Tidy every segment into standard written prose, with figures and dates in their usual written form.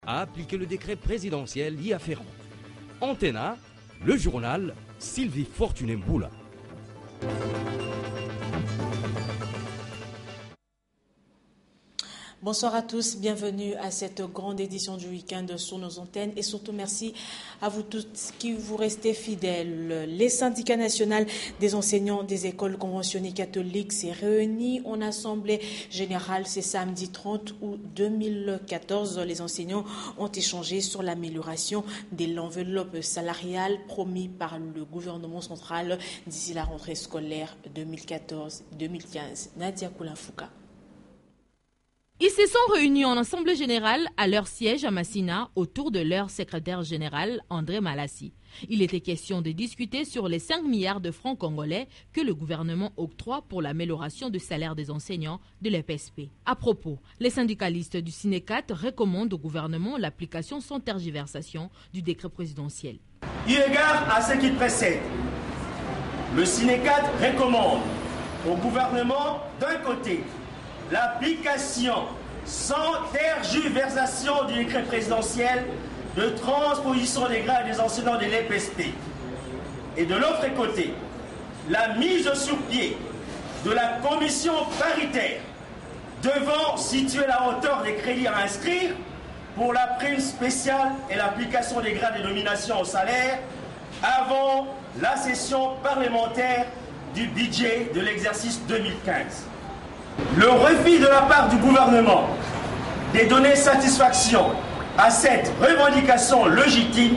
à appliquer le décret présidentiel y afférent. Antena, le journal Sylvie Fortuné Mboula. Bonsoir à tous, bienvenue à cette grande édition du week-end sur nos antennes et surtout merci à vous tous qui vous restez fidèles. Les syndicats nationaux des enseignants des écoles conventionnées catholiques s'est réunis en assemblée générale ce samedi 30 août 2014. Les enseignants ont échangé sur l'amélioration de l'enveloppe salariale promise par le gouvernement central d'ici la rentrée scolaire 2014-2015. Nadia Koulanfouka. Ils se sont réunis en assemblée générale à leur siège à Massina autour de leur secrétaire général André Malassi. Il était question de discuter sur les 5 milliards de francs congolais que le gouvernement octroie pour l'amélioration du salaire des enseignants de l'EPSP. À propos, les syndicalistes du Sinecat recommandent au gouvernement l'application sans tergiversation du décret présidentiel. Eu égard à ce qui précède, le Sinecat recommande au gouvernement d'un côté l'application sans tergiversation du décret présidentiel de transposition des grades des enseignants de l'EPSP. Et de l'autre côté, la mise sur pied de la commission paritaire devant situer la hauteur des crédits à inscrire pour la prime spéciale et l'application des grades de nomination au salaire avant la session parlementaire du budget de l'exercice 2015. Le refus de la part du gouvernement de donner satisfaction à cette revendication légitime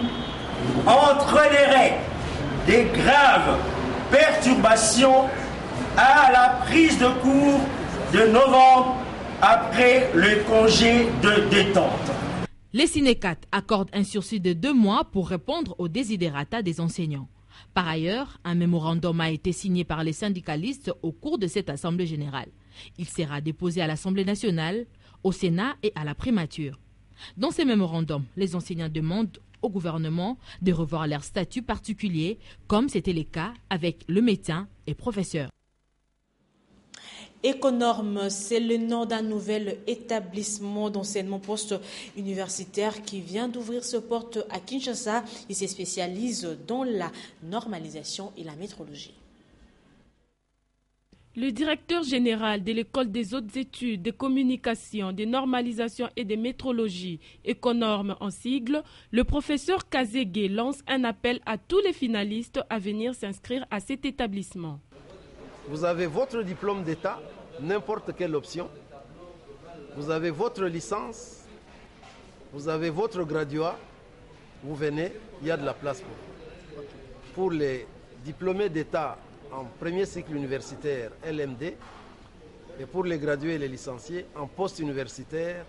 entraînerait des graves perturbations à la prise de cours de novembre après le congé de détente. Les Sinecat accordent un sursis de 2 mois pour répondre aux desiderata des enseignants. Par ailleurs, un mémorandum a été signé par les syndicalistes au cours de cette assemblée générale. Il sera déposé à l'Assemblée nationale, au Sénat et à la primature. Dans ces mémorandums, les enseignants demandent au gouvernement de revoir leur statut particulier, comme c'était le cas avec le médecin et professeur. Econorme, c'est le nom d'un nouvel établissement d'enseignement post-universitaire qui vient d'ouvrir ses portes à Kinshasa. Il se spécialise dans la normalisation et la métrologie. Le directeur général de l'École des hautes études de communication, de normalisation et de métrologie, Econorme en sigle, le professeur Kazege lance un appel à tous les finalistes à venir s'inscrire à cet établissement. Vous avez votre diplôme d'État, n'importe quelle option. Vous avez votre licence, vous avez votre graduat, vous venez, il y a de la place pour vous. Pour les diplômés d'État en premier cycle universitaire LMD et pour les gradués et les licenciés en post-universitaire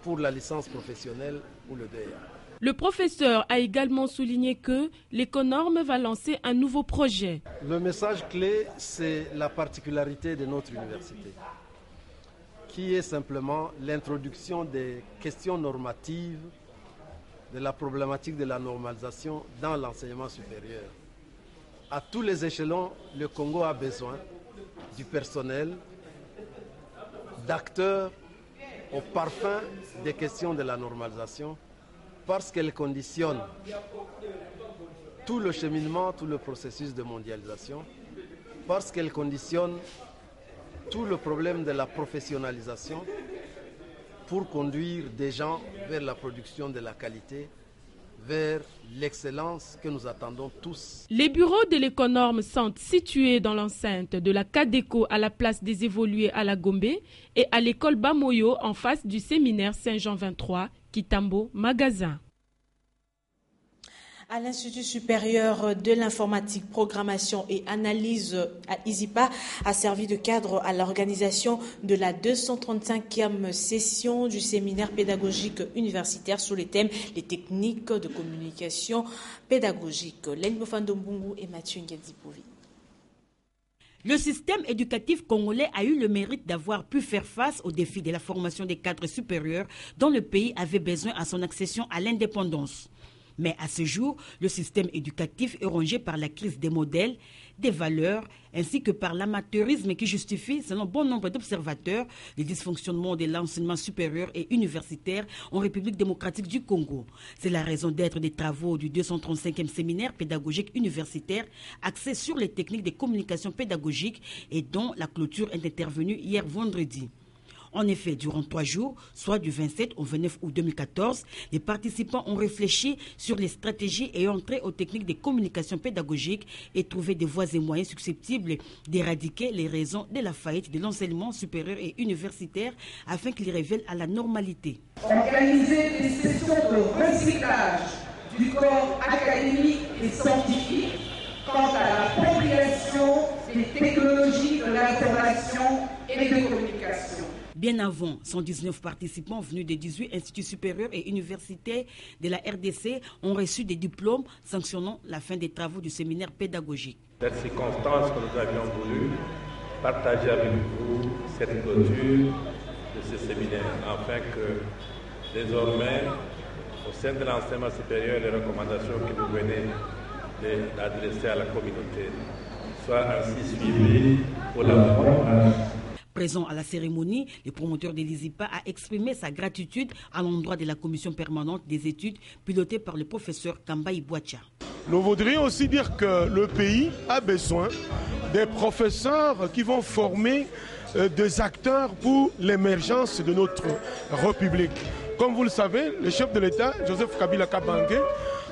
pour la licence professionnelle ou le DEA. Le professeur a également souligné que l'Econorme va lancer un nouveau projet. Le message clé, c'est la particularité de notre université, qui est simplement l'introduction des questions normatives de la problématique de la normalisation dans l'enseignement supérieur. À tous les échelons, le Congo a besoin du personnel, d'acteurs au parfum des questions de la normalisation, parce qu'elle conditionne tout le cheminement, tout le processus de mondialisation, parce qu'elle conditionne tout le problème de la professionnalisation pour conduire des gens vers la production de la qualité, vers l'excellence que nous attendons tous. Les bureaux de l'Econorme sont situés dans l'enceinte de la CADECO à la place des évolués à la Gombe et à l'école Bamoyo en face du séminaire Saint-Jean 23, Kitambo, Magasin. À l'Institut supérieur de l'informatique, programmation et analyse à ISIPA a servi de cadre à l'organisation de la 235e session du séminaire pédagogique universitaire sur les thèmes les techniques de communication pédagogique. Lenny Mofandombungu et Mathieu Ngedipovi. Le système éducatif congolais a eu le mérite d'avoir pu faire face aux défis de la formation des cadres supérieurs dont le pays avait besoin à son accession à l'indépendance. Mais à ce jour, le système éducatif est rongé par la crise des modèles, des valeurs, ainsi que par l'amateurisme qui justifie, selon bon nombre d'observateurs, les dysfonctionnements de l'enseignement supérieur et universitaire en République démocratique du Congo. C'est la raison d'être des travaux du 235e séminaire pédagogique universitaire axé sur les techniques de communication pédagogique et dont la clôture est intervenue hier vendredi. En effet, durant 3 jours, soit du 27 au 29 août 2014, les participants ont réfléchi sur les stratégies ayant trait aux techniques de communication pédagogique et trouvé des voies et moyens susceptibles d'éradiquer les raisons de la faillite de l'enseignement supérieur et universitaire afin qu'il révèle à la normalité. Organiser des sessions de recyclage du corps académique et scientifique quant à l'appropriation des technologies de l'information et de communication. Bien avant, 119 participants venus des 18 instituts supérieurs et universitaires de la RDC ont reçu des diplômes sanctionnant la fin des travaux du séminaire pédagogique. Cette circonstance que nous avions voulu partager avec vous, cette clôture de ce séminaire, afin que désormais, au sein de l'enseignement supérieur, les recommandations que vous venez d'adresser à la communauté soient ainsi suivies pour la bonne marche. Présent à la cérémonie, le promoteur de l'ISIPA a exprimé sa gratitude à l'endroit de la commission permanente des études pilotée par le professeur Kamba Ibouacha. Nous voudrions aussi dire que le pays a besoin des professeurs qui vont former des acteurs pour l'émergence de notre République. Comme vous le savez, le chef de l'État, Joseph Kabila Kabange,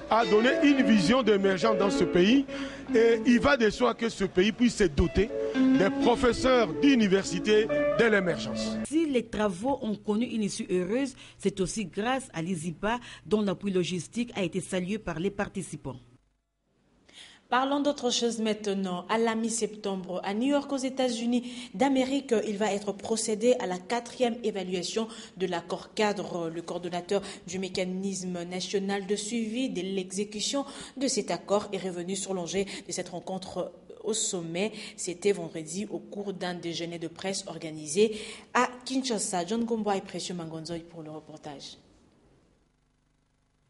a donné une vision d'émergence dans ce pays et il va de soi que ce pays puisse se doter des professeurs d'université de l'émergence. Si les travaux ont connu une issue heureuse, c'est aussi grâce à l'ISIPA dont l'appui logistique a été salué par les participants. Parlons d'autre chose maintenant. À la mi-septembre, à New York, aux États-Unis d'Amérique, il va être procédé à la 4e évaluation de l'accord cadre. Le coordonnateur du mécanisme national de suivi de l'exécution de cet accord est revenu sur l'enjeu de cette rencontre au sommet. C'était vendredi au cours d'un déjeuner de presse organisé à Kinshasa. John Gomboa et Précieux Mangonzoy pour le reportage.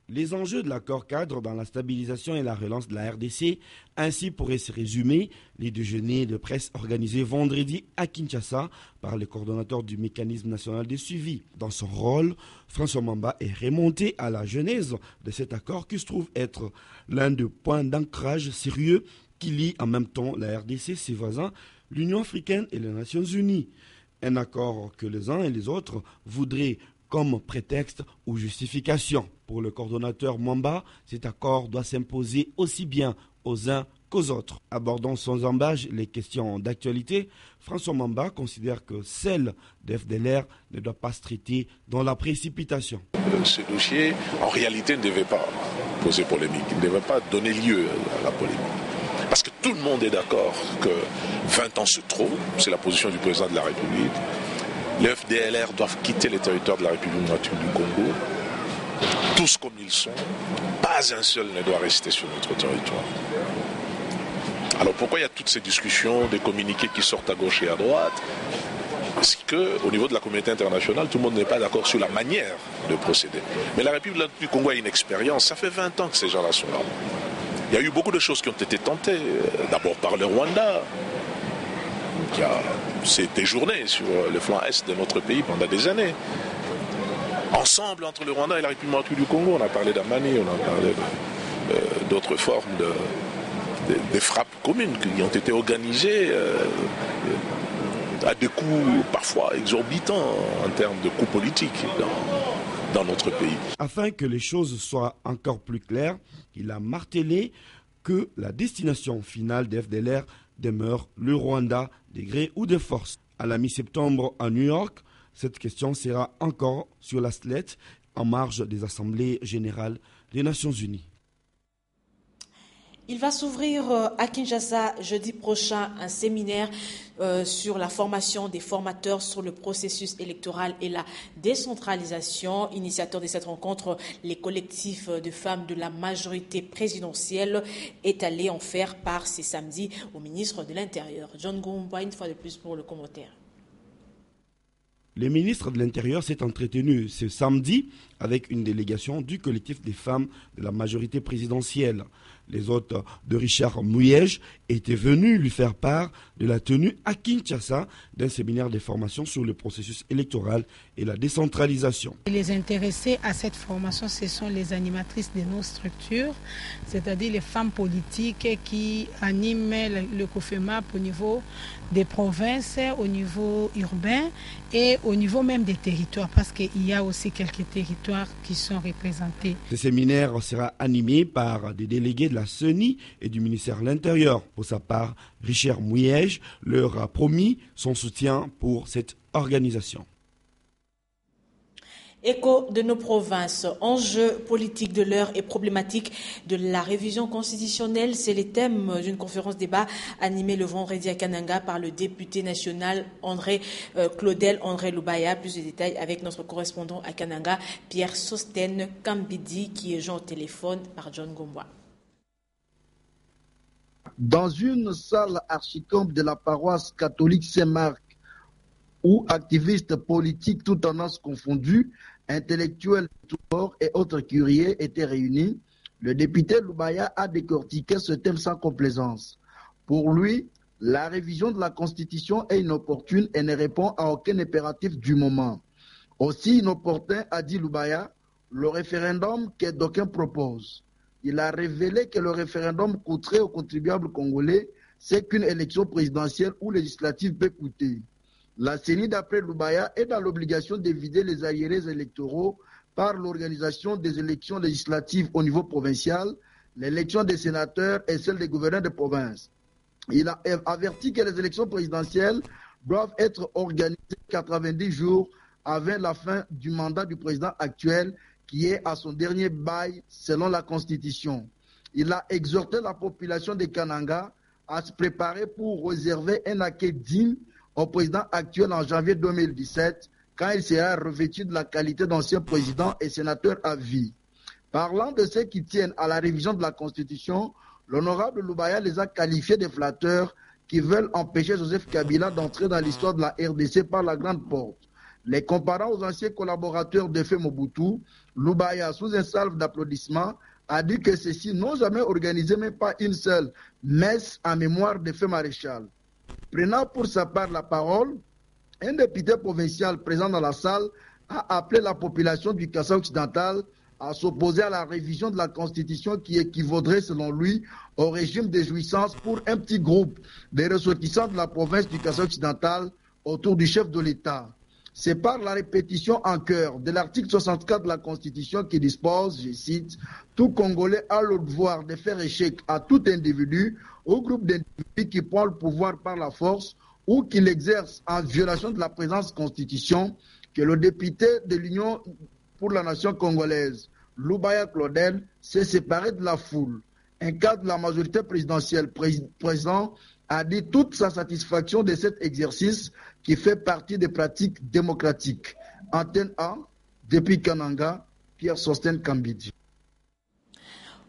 Les enjeux de l'accord cadre dans la stabilisation et la relance de la RDC, ainsi pourraient se résumer les déjeuners de presse organisés vendredi à Kinshasa par le coordonnateur du mécanisme national de suivi. Dans son rôle, François Mamba est remonté à la genèse de cet accord qui se trouve être l'un des points d'ancrage sérieux qui lie en même temps la RDC, ses voisins, l'Union africaine et les Nations unies. Un accord que les uns et les autres voudraient comme prétexte ou justification. Pour le coordonnateur Mwamba, cet accord doit s'imposer aussi bien aux uns qu'aux autres. Abordant sans embâche les questions d'actualité, François Mwamba considère que celle de FDLR ne doit pas se traiter dans la précipitation. Ce dossier, en réalité, ne devait pas poser polémique, il ne devait pas donner lieu à la polémique. Parce que tout le monde est d'accord que 20 ans c'est trop, c'est la position du président de la République. Les FDLR doivent quitter les territoires de la République démocratique du Congo, tous comme ils sont. Pas un seul ne doit rester sur notre territoire. Alors pourquoi il y a toutes ces discussions, des communiqués qui sortent à gauche et à droite? Parce qu'au niveau de la communauté internationale, tout le monde n'est pas d'accord sur la manière de procéder. Mais la République du Congo a une expérience, ça fait 20 ans que ces gens-là sont là. Il y a eu beaucoup de choses qui ont été tentées, d'abord par le Rwanda, qui s'est déjourné sur le flanc est de notre pays pendant des années. Ensemble, entre le Rwanda et la République du Congo, on a parlé d'Amani, on a parlé d'autres formes de frappes communes qui ont été organisées à des coûts parfois exorbitants en termes de coûts politiques dans notre pays. Afin que les choses soient encore plus claires, il a martelé que la destination finale des FDLR demeure le Rwanda, de gré ou de force. À la mi-septembre à New York, cette question sera encore sur la slate en marge des assemblées générales des Nations Unies. Il va s'ouvrir à Kinshasa jeudi prochain un séminaire sur la formation des formateurs sur le processus électoral et la décentralisation. Initiateur de cette rencontre, les collectifs de femmes de la majorité présidentielle est allé en faire part ce samedi au ministre de l'Intérieur. John Goumba, une fois de plus pour le commentaire. Le ministre de l'Intérieur s'est entretenu ce samedi avec une délégation du collectif des femmes de la majorité présidentielle. Les hôtes de Richard Muyej étaient venus lui faire part de la tenue à Kinshasa d'un séminaire de formation sur le processus électoral et la décentralisation. Les intéressés à cette formation, ce sont les animatrices de nos structures, c'est-à-dire les femmes politiques qui animent le COFEMAP au niveau des provinces, au niveau urbain et au niveau même des territoires, parce qu'il y a aussi quelques territoires qui sont représentés. Ce séminaire sera animé par des délégués de la CENI et du ministère de l'Intérieur. Pour sa part, Richard Muyej leur a promis son soutien pour cette organisation. Écho de nos provinces, enjeux politiques de l'heure et problématiques de la révision constitutionnelle, c'est les thèmes d'une conférence débat animée le vendredi à Kananga par le député national Claudel André Loubaya. Plus de détails avec notre correspondant à Kananga, Pierre Sosten Kambidi, qui est joint au téléphone par John Gombois. Dans une salle archicombe de la paroisse catholique Saint-Marc, où activistes politiques, toutes tendances confondues, intellectuels de tous bords et autres curieux étaient réunis, le député Loubaya a décortiqué ce thème sans complaisance. Pour lui, la révision de la Constitution est inopportune et ne répond à aucun impératif du moment. Aussi inopportun, a dit Loubaya, le référendum que d'aucuns proposent. Il a révélé que le référendum coûterait aux contribuables congolais ce qu'une élection présidentielle ou législative peut coûter. La CENI, d'après Loubaya, est dans l'obligation d'éviter les arriérés électoraux par l'organisation des élections législatives au niveau provincial, l'élection des sénateurs et celle des gouverneurs de province. Il a averti que les élections présidentielles doivent être organisées 90 jours avant la fin du mandat du président actuel, qui est à son dernier bail selon la Constitution. Il a exhorté la population de Kananga à se préparer pour réserver un accueil digne au président actuel en janvier 2017, quand il sera revêtu de la qualité d'ancien président et sénateur à vie. Parlant de ceux qui tiennent à la révision de la Constitution, l'honorable Loubaya les a qualifiés de flatteurs qui veulent empêcher Joseph Kabila d'entrer dans l'histoire de la RDC par la grande porte. Les comparant aux anciens collaborateurs de Feu Mobutu, Loubaya, sous un salve d'applaudissements, a dit que ceux-ci n'ont jamais organisé même pas une seule messe en mémoire de Feu Maréchal. Prenant pour sa part la parole, un député provincial présent dans la salle a appelé la population du Kasaï occidental à s'opposer à la révision de la Constitution qui équivaudrait, selon lui, au régime de jouissance pour un petit groupe des ressortissants de la province du Kasaï occidental autour du chef de l'État. C'est par la répétition en chœur de l'article 64 de la Constitution qui dispose, je cite, « Tout Congolais a le devoir de faire échec à tout individu ou groupe d'individus qui prend le pouvoir par la force ou qui l'exerce en violation de la présente Constitution » que le député de l'Union pour la nation congolaise, Loubaya Claudel, s'est séparé de la foule. Un cadre de la majorité présidentielle présent a dit toute sa satisfaction de cet exercice qui fait partie des pratiques démocratiques. Antenne A, depuis Kananga, Pierre Sosten Kambidi.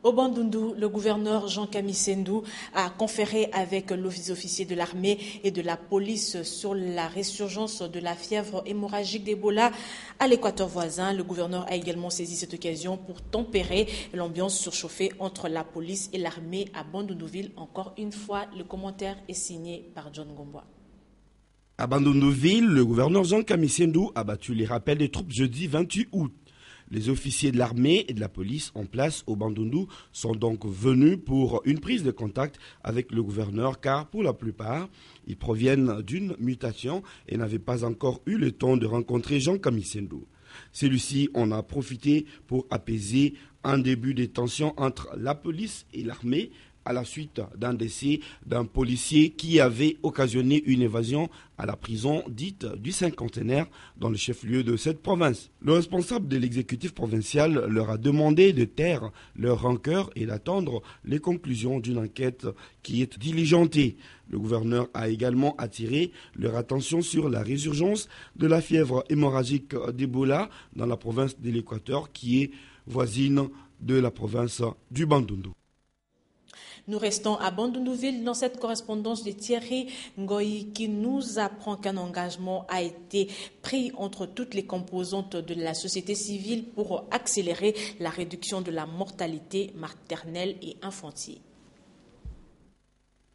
Au Bandundu, le gouverneur Jean Kamisendou a conféré avec l'office officier de l'armée et de la police sur la résurgence de la fièvre hémorragique d'Ebola à l'équateur voisin. Le gouverneur a également saisi cette occasion pour tempérer l'ambiance surchauffée entre la police et l'armée à Bandunduville. Encore une fois, le commentaire est signé par John Gombois. À Bandunduville, le gouverneur Jean Kamisendou a battu les rappels des troupes jeudi 28 août. Les officiers de l'armée et de la police en place au Bandundu sont donc venus pour une prise de contact avec le gouverneur car pour la plupart, ils proviennent d'une mutation et n'avaient pas encore eu le temps de rencontrer Jean Kamisendou. Celui-ci en a profité pour apaiser un début de tension entre la police et l'armée à la suite d'un décès d'un policier qui avait occasionné une évasion à la prison dite du Cinquantenaire dans le chef-lieu de cette province. Le responsable de l'exécutif provincial leur a demandé de taire leur rancœur et d'attendre les conclusions d'une enquête qui est diligentée. Le gouverneur a également attiré leur attention sur la résurgence de la fièvre hémorragique d'Ebola dans la province de l'Équateur qui est voisine de la province du Bandundu. Nous restons à Bandundouville dans cette correspondance de Thierry Ngoyi qui nous apprend qu'un engagement a été pris entre toutes les composantes de la société civile pour accélérer la réduction de la mortalité maternelle et infantile.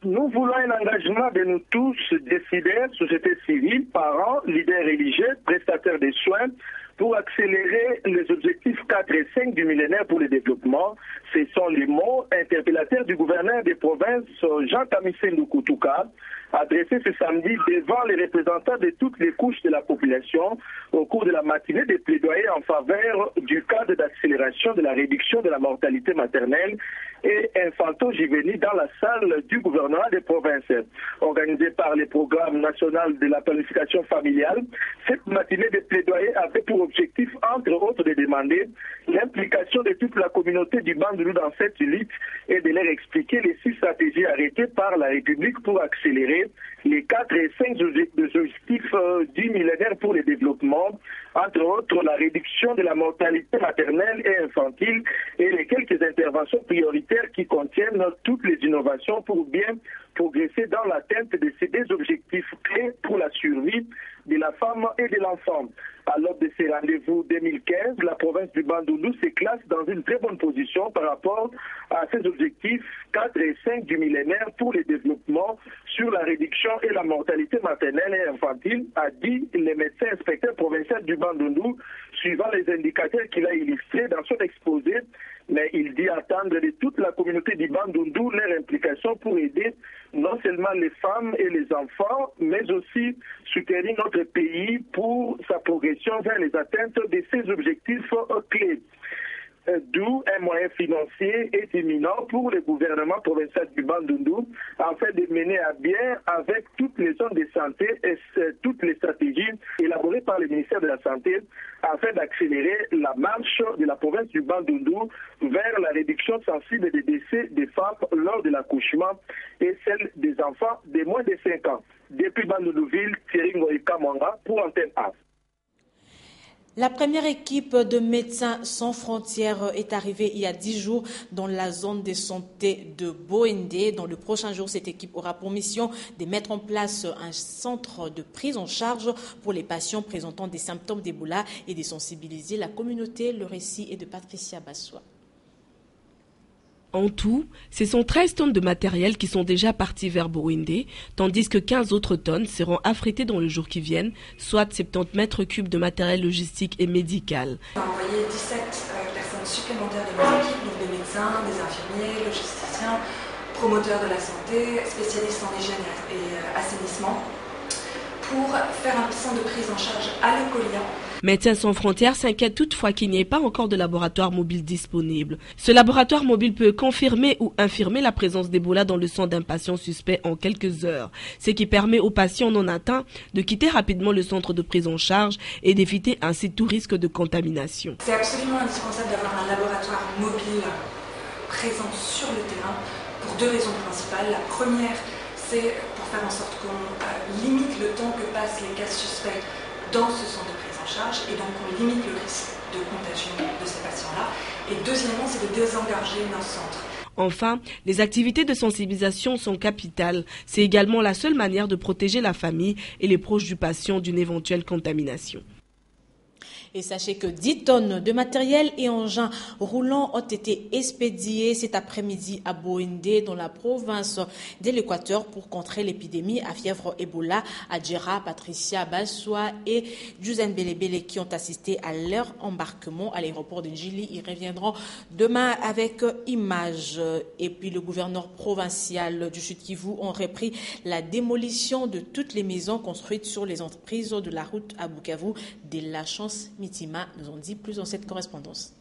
Nous voulons un engagement de nous tous, décideurs, société civile, parents, leaders religieux, prestataires de soins, pour accélérer les objectifs 4 et 5 du millénaire pour le développement. Ce sont les mots interpellateurs du gouverneur des provinces Jean-Kamissé Ndukoutuka, adressés ce samedi devant les représentants de toutes les couches de la population au cours de la matinée des plaidoyers en faveur du cadre d'accélération de la réduction de la mortalité maternelle et infanto-juvénile dans la salle du gouvernement des provinces. Organisée par le programme national de la planification familiale, cette matinée des plaidoyers avait pour objectif, entre autres, de demander l'implication de toute la communauté du Bandundu dans cette lutte et de leur expliquer les 6 stratégies arrêtées par la République pour accélérer les 4 et 5 objectifs du millénaire pour le développement, entre autres la réduction de la mortalité maternelle et infantile et les quelques interventions prioritaires qui contiennent toutes les innovations pour bien progresser dans l'atteinte de ces deux objectifs clés pour la survie de la femme et de l'enfant. À l'aube de ces rendez-vous 2015, la province du Bandundu se classe dans une très bonne position par rapport à ces objectifs 4 et 5 du millénaire pour le développement sur la réduction et la mortalité maternelle et infantile, a dit le médecin inspecteur provincial du Bandundu, suivant les indicateurs qu'il a illustrés dans son exposé. Mais il dit attendre de toute la communauté du Bandundu leur implication pour aider non seulement les femmes et les enfants, mais aussi soutenir notre pays pour sa progression vers les atteintes de ces objectifs clés. D'où un moyen financier est imminent pour le gouvernement provincial du Bandundu afin de mener à bien avec toutes les zones de santé et toutes les stratégies élaborées par le ministère de la Santé afin d'accélérer la marche de la province du Bandundu vers la réduction sensible des décès des femmes lors de l'accouchement et celle des enfants de moins de 5 ans. Depuis Bandundouville, Thierry Ngoyi Kamanga pour Antenne A. La première équipe de Médecins sans frontières est arrivée il y a 10 jours dans la zone de santé de Boendé. Dans le prochain jour, cette équipe aura pour mission de mettre en place un centre de prise en charge pour les patients présentant des symptômes d'Ebola et de sensibiliser la communauté. Le récit est de Patricia Bassois. En tout, ce sont 13 tonnes de matériel qui sont déjà parties vers Boendé, tandis que 15 autres tonnes seront affrétées dans les jours qui viennent, soit 70 mètres cubes de matériel logistique et médical. On a envoyé 17 personnes supplémentaires de nos équipes, donc des médecins, des infirmiers, logisticiens, promoteurs de la santé, spécialistes en hygiène et assainissement, pour faire un centre de prise en charge à l'écoliant. Médecins sans frontières s'inquiète toutefois qu'il n'y ait pas encore de laboratoire mobile disponible. Ce laboratoire mobile peut confirmer ou infirmer la présence d'Ebola dans le sang d'un patient suspect en quelques heures, ce qui permet aux patients non atteints de quitter rapidement le centre de prise en charge et d'éviter ainsi tout risque de contamination. C'est absolument indispensable d'avoir un laboratoire mobile présent sur le terrain pour 2 raisons principales. La première, c'est pour faire en sorte qu'on limite le temps que passent les cas suspects dans ce centre de prise en charge et donc on limite le risque de contagion de ces patients-là. Et deuxièmement, c'est de désengorger nos centres. Enfin, les activités de sensibilisation sont capitales. C'est également la seule manière de protéger la famille et les proches du patient d'une éventuelle contamination. Et sachez que 10 tonnes de matériel et engins roulants ont été expédiés cet après-midi à Boendé, dans la province de l'Équateur, pour contrer l'épidémie à fièvre Ebola. Adjera, Patricia Bassois et Juzan Belebele qui ont assisté à leur embarquement à l'aéroport de Njili. Ils reviendront demain avec images. Et puis le gouverneur provincial du Sud-Kivu ont repris la démolition de toutes les maisons construites sur les entreprises de la route à Bukavu de la chance Mitima nous ont dit plus dans cette correspondance.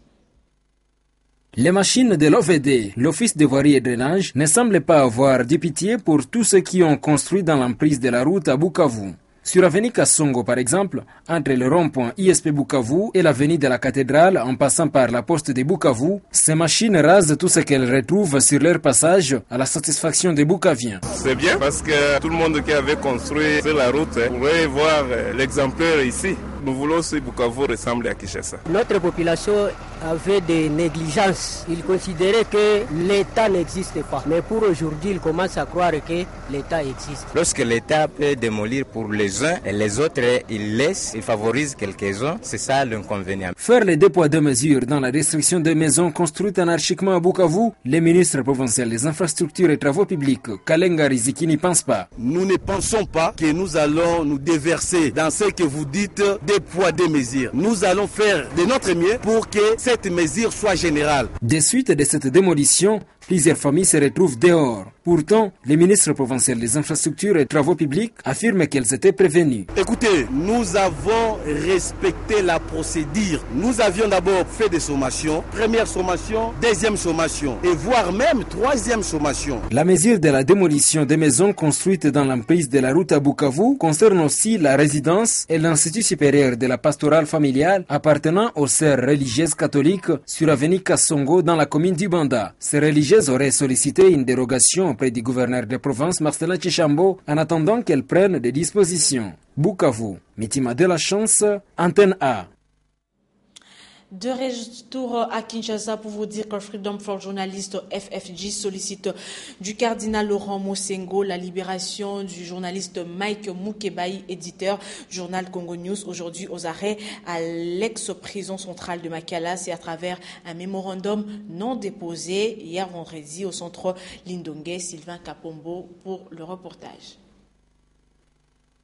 Les machines de l'OVD, l'Office de voirie et drainage, ne semblent pas avoir de pitié pour tous ceux qui ont construit dans l'emprise de la route à Bukavu. Sur l'avenue Kassongo, par exemple, entre le rond-point ISP Bukavu et l'avenue de la cathédrale en passant par la poste de Bukavu, ces machines rasent tout ce qu'elles retrouvent sur leur passage à la satisfaction des Bukaviens. C'est bien parce que tout le monde qui avait construit sur la route pourrait voir l'exemplaire ici. Nous voulons que Bukavu ressemble à Kinshasa. Notre population avait des négligences. Il considérait que l'État n'existe pas. Mais pour aujourd'hui, il commence à croire que l'État existe. Lorsque l'État peut démolir pour les uns et les autres, il laisse, il favorise quelques-uns, c'est ça l'inconvénient. Faire les 2 poids 2 mesures dans la destruction des maisons construites anarchiquement à Bukavu, les ministres provinciaux des infrastructures et travaux publics, Kalenga Riziki, n'y pensent pas. Nous ne pensons pas que nous allons nous déverser dans ce que vous dites 2 poids 2 mesures. Nous allons faire de notre mieux pour que cette mesure soit générale. Des suites de cette démolition, plusieurs familles se retrouvent dehors. Pourtant, les ministres provinciaux des infrastructures et travaux publics affirment qu'elles étaient prévenues. Écoutez, nous avons respecté la procédure. Nous avions d'abord fait des sommations, première sommation, deuxième sommation, et voire même troisième sommation. La mesure de la démolition des maisons construites dans l'emprise de la route à Bukavu concerne aussi la résidence et l'Institut supérieur de la pastorale familiale appartenant aux sœurs religieuses catholiques sur avenue Kassongo dans la commune du Banda. Ces religieuses auraient sollicité une dérogation auprès du gouverneur de province Marcelin Tchishambo en attendant qu'elle prenne des dispositions. Bukavu, Mitima de la Chance, Antenne A. De retour à Kinshasa pour vous dire que Freedom for Journalist FFJ sollicite du cardinal Laurent Mosengo la libération du journaliste Mike Mukebai, éditeur du journal Congo News, aujourd'hui aux arrêts à l'ex-prison centrale de Makala. C'est à travers un mémorandum non déposé hier vendredi au centre Lindongue. Sylvain Kapombo pour le reportage.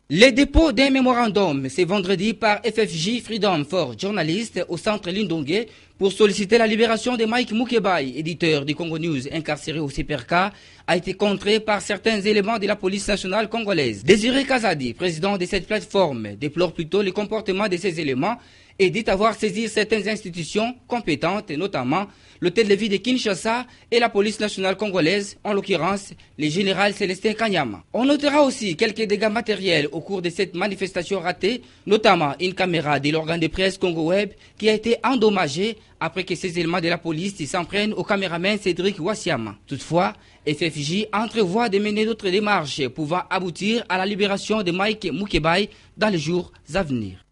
Les dépôts d'un mémorandum, c'est vendredi par FFJ Freedom for Journalist au centre Lindongue pour solliciter la libération de Mike Mukebai, éditeur du Congo News incarcéré au CPRK, a été contré par certains éléments de la police nationale congolaise. Désiré Kazadi, président de cette plateforme, déplore plutôt le comportement de ces éléments et dit avoir saisi certaines institutions compétentes, notamment l'hôtel de ville de Kinshasa et la police nationale congolaise, en l'occurrence le général Célestin Kanyama. On notera aussi quelques dégâts matériels au cours de cette manifestation ratée, notamment une caméra de l'organe de presse Congo Web qui a été endommagée après que ces éléments de la police s'en prennent au caméraman Cédric Wassiama. Toutefois, FFJ entrevoit de mener d'autres démarches pouvant aboutir à la libération de Mike Mukebai dans les jours à venir.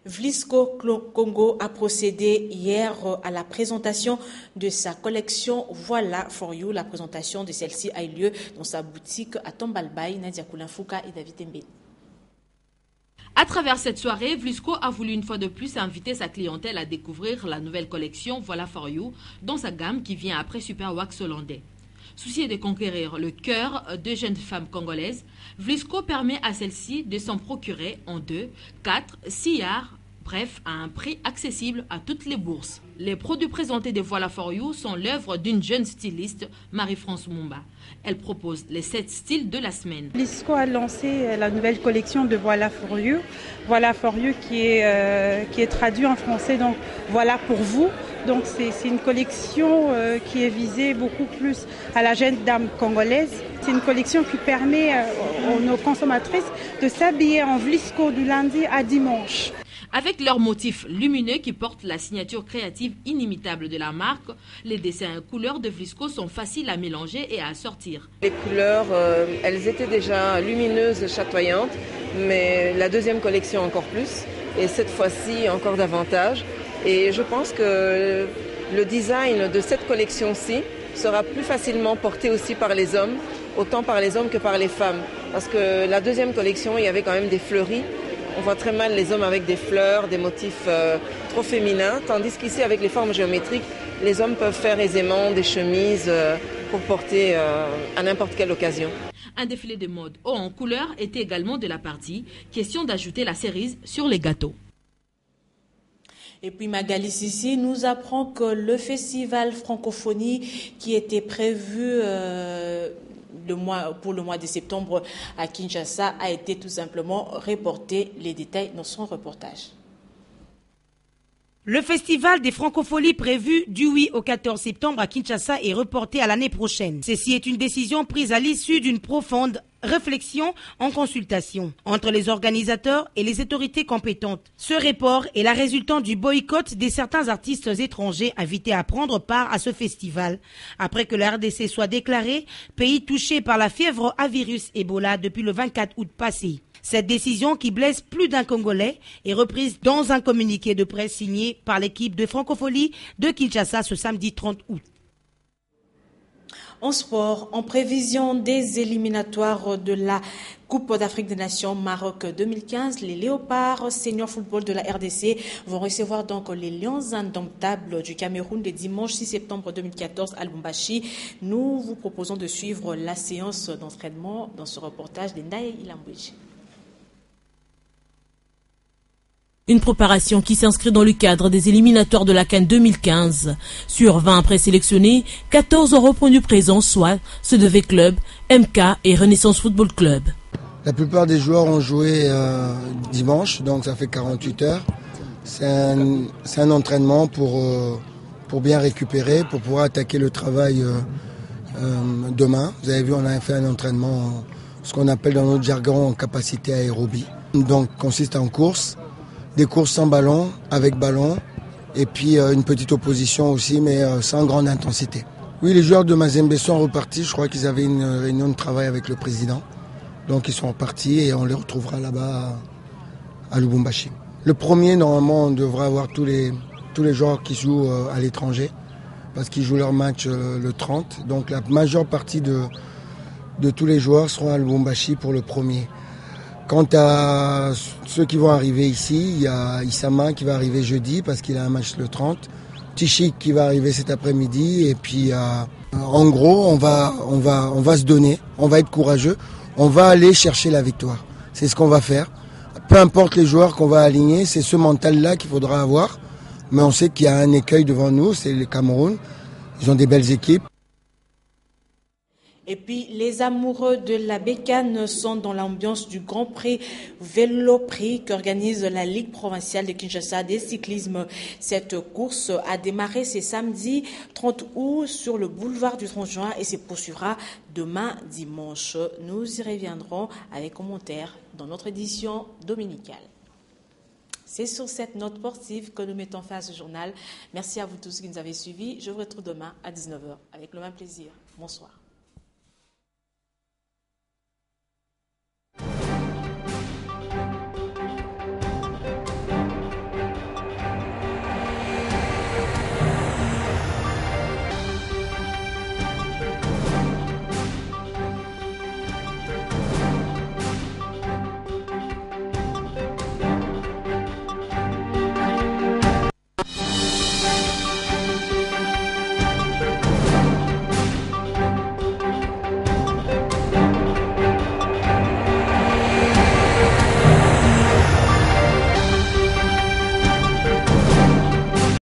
Vlisco Congo a procédé hier à la présentation de sa collection Voilà for You. La présentation de celle-ci a eu lieu dans sa boutique à Tombalbaye. Nadia Koulinfouka et David Mbé. À travers cette soirée, Vlisco a voulu une fois de plus inviter sa clientèle à découvrir la nouvelle collection Voilà for You dans sa gamme qui vient après Super Wax hollandais. Soucié de conquérir le cœur de jeunes femmes congolaises, Vlisco permet à celles-ci de s'en procurer en 2, 4, 6 yards, bref, à un prix accessible à toutes les bourses. Les produits présentés de Voilà for You sont l'œuvre d'une jeune styliste, Marie-France Mumba. Elle propose les 7 styles de la semaine. Vlisco a lancé la nouvelle collection de Voilà for You. Voilà for You qui est traduit en français, donc voilà pour vous. Donc c'est une collection qui est visée beaucoup plus à la jeune dame congolaise. C'est une collection qui permet aux nos consommatrices de s'habiller en Vlisco du lundi à dimanche. Avec leurs motifs lumineux qui portent la signature créative inimitable de la marque, les dessins et couleurs de Vlisco sont faciles à mélanger et à assortir. Les couleurs, elles étaient déjà lumineuses, chatoyantes, mais la deuxième collection encore plus, et cette fois-ci encore davantage. Et je pense que le design de cette collection-ci sera plus facilement porté aussi par les hommes, autant par les hommes que par les femmes. Parce que la deuxième collection, il y avait quand même des fleuris. On voit très mal les hommes avec des fleurs, des motifs trop féminins, tandis qu'ici, avec les formes géométriques, les hommes peuvent faire aisément des chemises pour porter à n'importe quelle occasion. Un défilé de mode haut en couleur était également de la partie. Question d'ajouter la cerise sur les gâteaux. Et puis Magali Sissi nous apprend que le festival Francophonie qui était prévu pour le mois de septembre à Kinshasa a été tout simplement reporté. Les détails dans son reportage. Le festival des francophonies prévu du 8 au 14 septembre à Kinshasa est reporté à l'année prochaine. Ceci est une décision prise à l'issue d'une profonde réflexion en consultation entre les organisateurs et les autorités compétentes. Ce report est la résultante du boycott de certains artistes étrangers invités à prendre part à ce festival après que la RDC soit déclarée pays touché par la fièvre à virus Ebola depuis le 24 août passé. Cette décision qui blesse plus d'un Congolais est reprise dans un communiqué de presse signé par l'équipe de Francophonie de Kinshasa ce samedi 30 août. En sport, en prévision des éliminatoires de la Coupe d'Afrique des Nations Maroc 2015, les Léopards Senior Football de la RDC vont recevoir donc les Lions indomptables du Cameroun le dimanche 6 septembre 2014 à Lubumbashi. Nous vous proposons de suivre la séance d'entraînement dans ce reportage de Ndaye Ilambouji. Une préparation qui s'inscrit dans le cadre des éliminatoires de la CAN 2015. Sur 20 présélectionnés, 14 ont répondu présents, soit ceux de V-Club, MK et Renaissance Football Club. La plupart des joueurs ont joué dimanche, donc ça fait 48 heures. C'est un entraînement pour bien récupérer, pour pouvoir attaquer le travail demain. Vous avez vu, on a fait un entraînement, ce qu'on appelle dans notre jargon en capacité aérobie. Donc consiste en course. Des courses sans ballon, avec ballon, et puis une petite opposition aussi, mais sans grande intensité. Oui, les joueurs de Mazembe sont repartis. Je crois qu'ils avaient une réunion de travail avec le président. Donc ils sont repartis et on les retrouvera là-bas à Lubumbashi. Le premier, normalement, on devrait avoir tous les joueurs qui jouent à l'étranger, parce qu'ils jouent leur match le 30. Donc la majeure partie de tous les joueurs seront à Lubumbashi pour le premier. Quant à ceux qui vont arriver ici, il y a Issama qui va arriver jeudi parce qu'il a un match le 30. Tichik qui va arriver cet après-midi. Et puis, en gros, on va se donner, on va être courageux, on va aller chercher la victoire. C'est ce qu'on va faire. Peu importe les joueurs qu'on va aligner, c'est ce mental-là qu'il faudra avoir. Mais on sait qu'il y a un écueil devant nous, c'est le Cameroun. Ils ont des belles équipes. Et puis, les amoureux de la bécane sont dans l'ambiance du Grand Prix Vélo Prix qu'organise la Ligue provinciale de Kinshasa des cyclismes. Cette course a démarré ce samedi 30 août sur le boulevard du 30 juin et se poursuivra demain dimanche. Nous y reviendrons avec commentaires dans notre édition dominicale. C'est sur cette note sportive que nous mettons fin à ce journal. Merci à vous tous qui nous avez suivis. Je vous retrouve demain à 19h avec le même plaisir. Bonsoir.